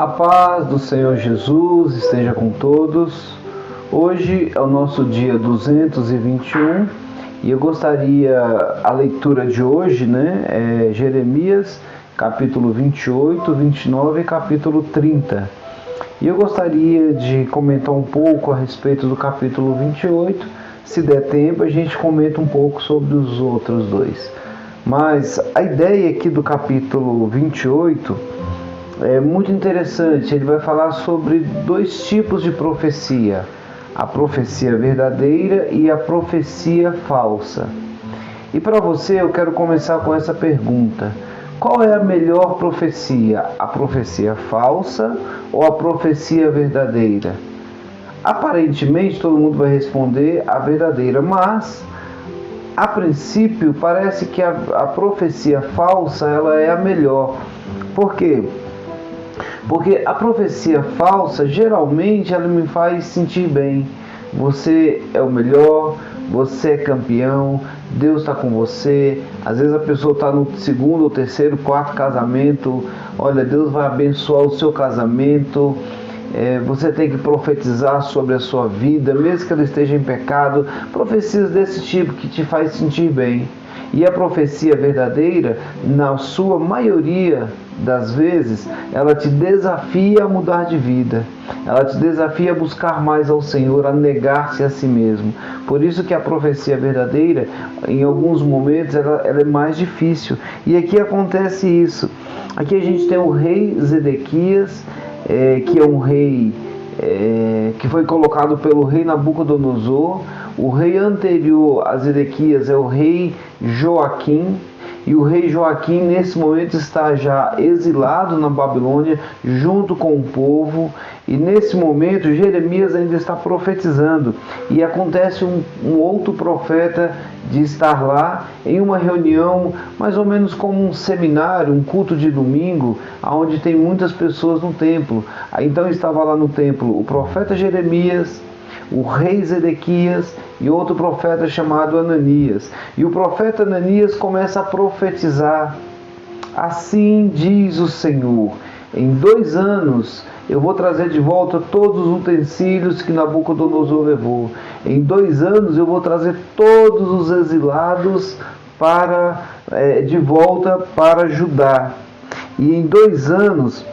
A paz do Senhor Jesus esteja com todos. Hoje é o nosso dia 221 e eu gostaria, a leitura de hoje, é Jeremias, capítulo 28, 29 e capítulo 30. E eu gostaria de comentar um pouco a respeito do capítulo 28. Se der tempo, a gente comenta um pouco sobre os outros dois. Mas a ideia aqui do capítulo 28 é muito interessante. Ele vai falar sobre dois tipos de profecia: a profecia verdadeira e a profecia falsa. E para você eu quero começar com essa pergunta: qual é a melhor profecia? A profecia falsa ou a profecia verdadeira? Aparentemente todo mundo vai responder a verdadeira, mas a princípio parece que a profecia falsa ela é a melhor. Por quê? Porque a profecia falsa, geralmente, ela me faz sentir bem. Você é o melhor, você é campeão, Deus está com você. Às vezes a pessoa está no segundo, terceiro, quarto casamento. Olha, Deus vai abençoar o seu casamento. Você tem que profetizar sobre a sua vida, mesmo que ela esteja em pecado. Profecias desse tipo que te faz sentir bem. E a profecia verdadeira, na sua maioria das vezes, ela te desafia a mudar de vida. Ela te desafia a buscar mais ao Senhor, a negar-se a si mesmo. Por isso que a profecia verdadeira, em alguns momentos, ela é mais difícil. E aqui acontece isso. Aqui a gente tem o rei Zedequias, que é um rei que foi colocado pelo rei Nabucodonosor. O rei anterior a Zedequias é o rei Joaquim, e o rei Joaquim nesse momento está já exilado na Babilônia junto com o povo, e nesse momento Jeremias ainda está profetizando, e acontece um outro profeta de estar lá em uma reunião, mais ou menos como um seminário, um culto de domingo, onde tem muitas pessoas no templo. Então estava lá no templo o profeta Jeremias, o rei Zedequias e outro profeta chamado Ananias. E o profeta Ananias começa a profetizar: assim diz o Senhor, em 2 anos eu vou trazer de volta todos os utensílios que Nabucodonosor levou. Em 2 anos eu vou trazer todos os exilados de volta para Judá. E em 2 anos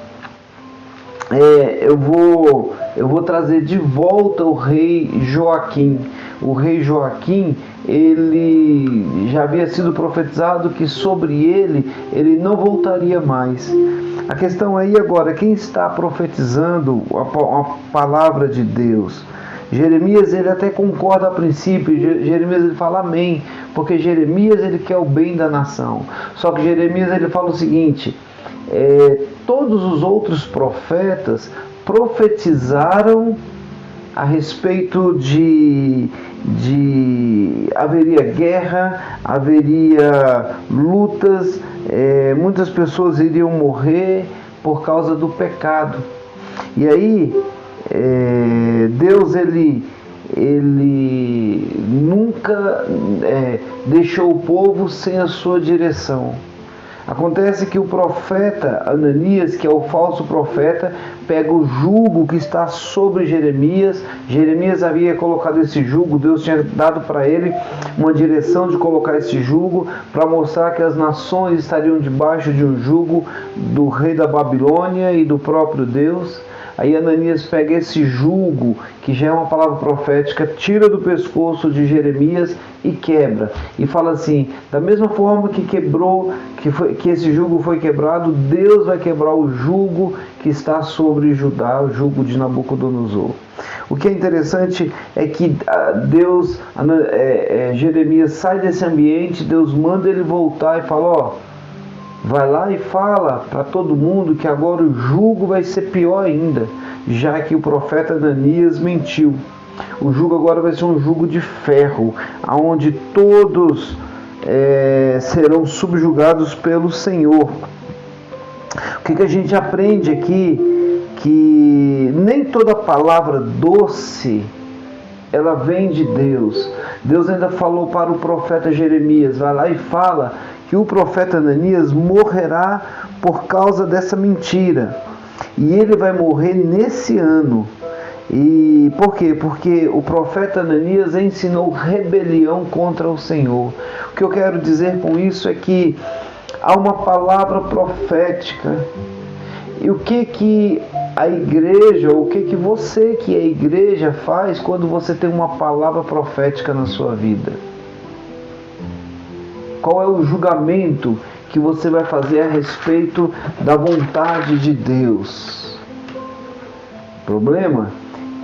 eu vou trazer de volta o rei Joaquim. O rei Joaquim, ele já havia sido profetizado que sobre ele não voltaria mais. A questão aí agora, quem está profetizando a palavra de Deus? Jeremias, ele até concorda a princípio. Jeremias, ele fala amém, porque Jeremias, ele quer o bem da nação. Só que Jeremias, ele fala o seguinte: todos os outros profetas profetizaram a respeito de haveria guerra, haveria lutas, muitas pessoas iriam morrer por causa do pecado. E aí Deus ele nunca deixou o povo sem a sua direção. Acontece que o profeta Ananias, que é o falso profeta, pega o jugo que está sobre Jeremias. Jeremias havia colocado esse jugo, Deus tinha dado para ele uma direção de colocar esse jugo, para mostrar que as nações estariam debaixo de um jugo do rei da Babilônia e do próprio Deus. Aí Ananias pega esse jugo, que já é uma palavra profética, tira do pescoço de Jeremias e quebra. E fala assim: da mesma forma que quebrou, que esse jugo foi quebrado, Deus vai quebrar o jugo que está sobre Judá, o jugo de Nabucodonosor. O que é interessante é que Jeremias sai desse ambiente, Deus manda ele voltar e fala: vai lá e fala para todo mundo que agora o jugo vai ser pior ainda, já que o profeta Ananias mentiu. O jugo agora vai ser um jugo de ferro, onde todos serão subjugados pelo Senhor. O que a gente aprende aqui? Que nem toda palavra doce ela vem de Deus. Deus ainda falou para o profeta Jeremias: vai lá e fala que o profeta Ananias morrerá por causa dessa mentira. E ele vai morrer nesse ano. E por quê? Porque o profeta Ananias ensinou rebelião contra o Senhor. O que eu quero dizer com isso é que há uma palavra profética. E o que a igreja, ou o que você que é igreja faz quando você tem uma palavra profética na sua vida? Qual é o julgamento que você vai fazer a respeito da vontade de Deus? O problema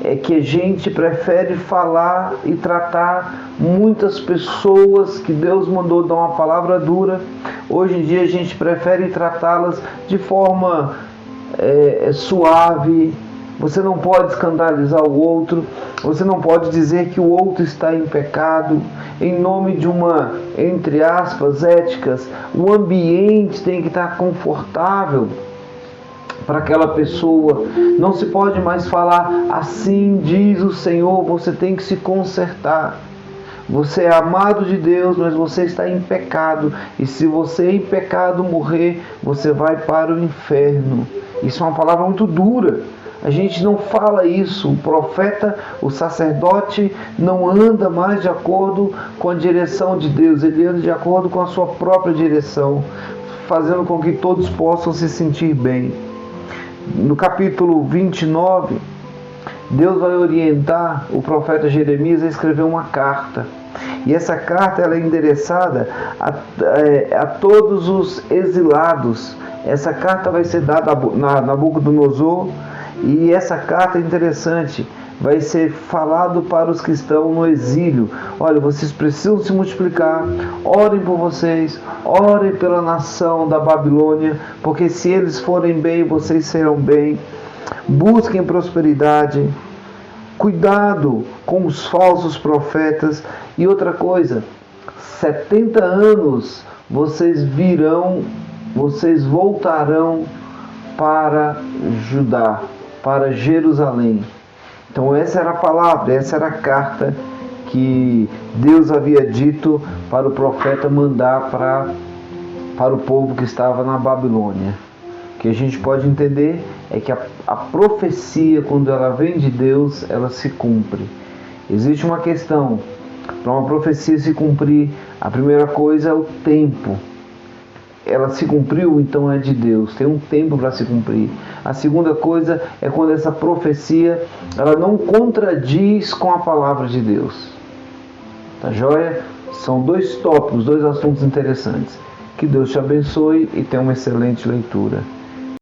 é que a gente prefere falar e tratar muitas pessoas que Deus mandou dar uma palavra dura. Hoje em dia a gente prefere tratá-las de forma suave. Você não pode escandalizar o outro, você não pode dizer que o outro está em pecado, em nome de uma, entre aspas, éticas. O ambiente tem que estar confortável para aquela pessoa. Não se pode mais falar assim diz o Senhor, você tem que se consertar. Você é amado de Deus, mas você está em pecado. E se você em pecado morrer, você vai para o inferno. Isso é uma palavra muito dura. A gente não fala isso. O profeta, o sacerdote, não anda mais de acordo com a direção de Deus. Ele anda de acordo com a sua própria direção, fazendo com que todos possam se sentir bem. No capítulo 29, Deus vai orientar o profeta Jeremias a escrever uma carta. E essa carta ela é endereçada a todos os exilados. Essa carta vai ser dada a Nabucodonosor. E essa carta é interessante. Vai ser falado para os que estão no exílio. Olha, vocês precisam se multiplicar. Orem por vocês. Orem pela nação da Babilônia. Porque se eles forem bem, vocês serão bem. Busquem prosperidade. Cuidado com os falsos profetas. E outra coisa, 70 anos vocês voltarão para Judá, para Jerusalém. Então essa era a palavra, essa era a carta que Deus havia dito para o profeta mandar para o povo que estava na Babilônia. O que a gente pode entender é que a profecia, quando ela vem de Deus, ela se cumpre. Existe uma questão. Para uma profecia se cumprir, a primeira coisa é o tempo. Ela se cumpriu, então é de Deus. Tem um tempo para se cumprir. A segunda coisa é quando essa profecia ela não contradiz com a palavra de Deus. Tá joia? São dois tópicos, dois assuntos interessantes. Que Deus te abençoe e tenha uma excelente leitura.